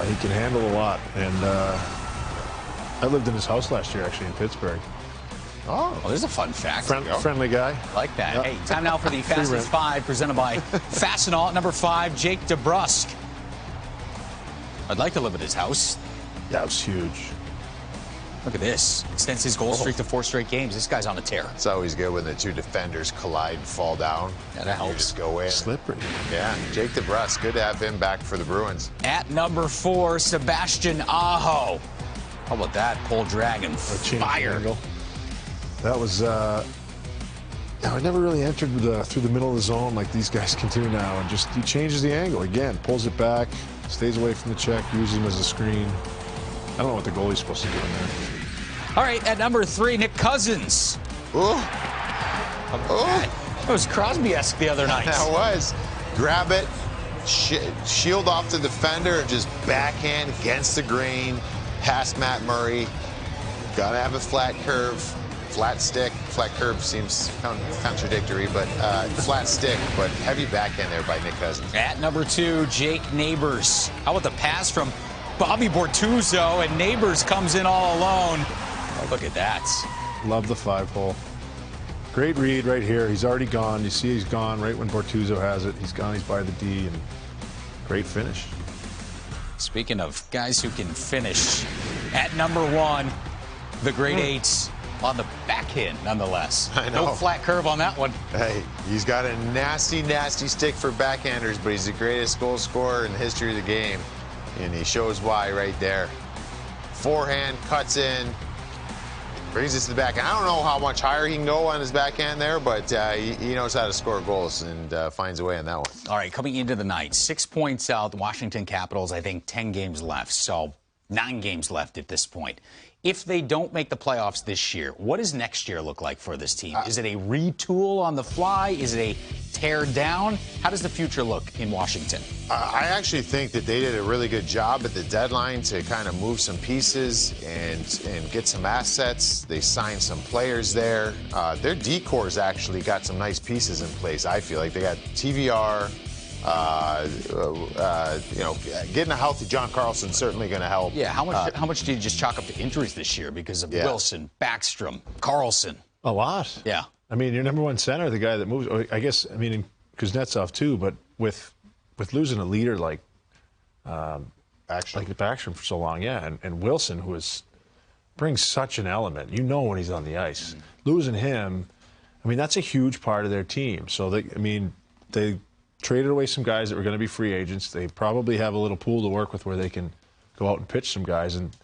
He can handle a lot. And I lived in his house last year, actually, in Pittsburgh. Oh, well, there's a fun fact. Friendly guy. Like that. Yep. Hey, time now for the Fastest 5 presented by Fastenal. At number 5, Jake DeBrusk. I'd like to live at his house. That was huge. Look at this. Extends his goal streak to 4 straight games. This guy's on a tear. It's always good when the two defenders collide and fall down. Yeah, that helps. You just go in. Slippery. Yeah, Jake DeBrusk. Good to have him back for the Bruins. At number 4, Sebastian Aho. How about that? Pole dragon. Fire. That was, I never really entered through the middle of the zone like these guys can do now. And just, he changes the angle. Again, pulls it back, stays away from the check, uses him as a screen. I don't know what the goalie's supposed to do in there. All right, at number 3, Nick Cousins. Ooh. That was Crosby-esque the other night. That was. Grab it, shield off the defender, and just backhand against the green, past Matt Murray. Gotta have a flat curve, flat stick. Flat curve seems contradictory, but flat stick, but heavy backhand there by Nick Cousins. At number 2, Jake Neighbors. How about the pass from Bobby Bortuzzo, and Neighbors comes in all alone. Oh, look at that. Love the 5-hole. Great read right here. He's already gone. You see he's gone right when Bortuzzo has it. He's gone. He's by the D, and great finish. Speaking of guys who can finish, at number 1, the grade 8 on the backhand, nonetheless. I know. No flat curve on that one. Hey, he's got a nasty, nasty stick for backhanders, but he's the greatest goal scorer in the history of the game. And he shows why right there. Forehand, cuts in, brings it to the backhand. I don't know how much higher he can go on his backhand there, but he knows how to score goals and finds a way on that one. All right, coming into the night, 6 points out. The Washington Capitals, I think 10 games left, so 9 games left at this point. If they don't make the playoffs this year, what does next year look like for this team? Is it a retool on the fly? Is it a tear down? How does the future look in Washington? I actually think that they did a really good job at the deadline to kind of move some pieces and get some assets. They signed some players there. Their D-core's actually got some nice pieces in place, I feel like. They got TVR. Getting a healthy John Carlson certainly going to help. Yeah, how much did you just chalk up to injuries this year because of Wilson, Backstrom, Carlson? A lot. Yeah. I mean, your number 1 center, the guy that moves. I guess. I mean, Kuznetsov too. But with losing a leader like Backstrom for so long, yeah, and Wilson, who brings such an element. You know when he's on the ice. Losing him, I mean, that's a huge part of their team. So they traded away some guys that were going to be free agents. They probably have a little pool to work with where they can go out and pitch some guys, and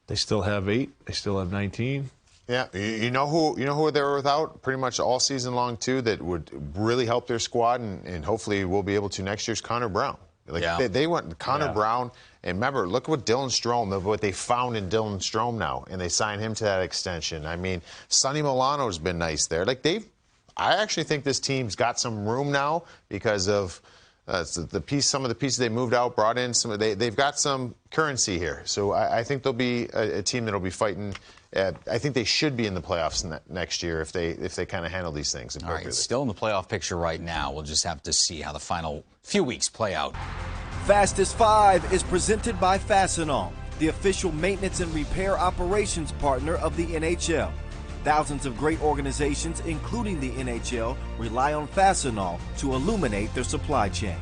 they still have 8. They still have 19. Yeah, you know who they were without pretty much all season long too that would really help their squad and hopefully we'll be able to next year's Connor Brown. They went Connor Brown, and remember, look what Dylan Strome, what they found in Dylan Strome now, and they signed him to that extension. I mean, Sonny Milano's been nice there. I actually think this team's got some room now because of some of the pieces they moved out, brought in. They've got some currency here. So I think they'll be a team that'll be fighting. I think they should be in the playoffs next year if they kind of handle these things appropriately. All right, still in the playoff picture right now. We'll just have to see how the final few weeks play out. Fastest 5 is presented by Fastenal, the official maintenance and repair operations partner of the NHL. Thousands of great organizations, including the NHL, rely on Fastenal to illuminate their supply chain.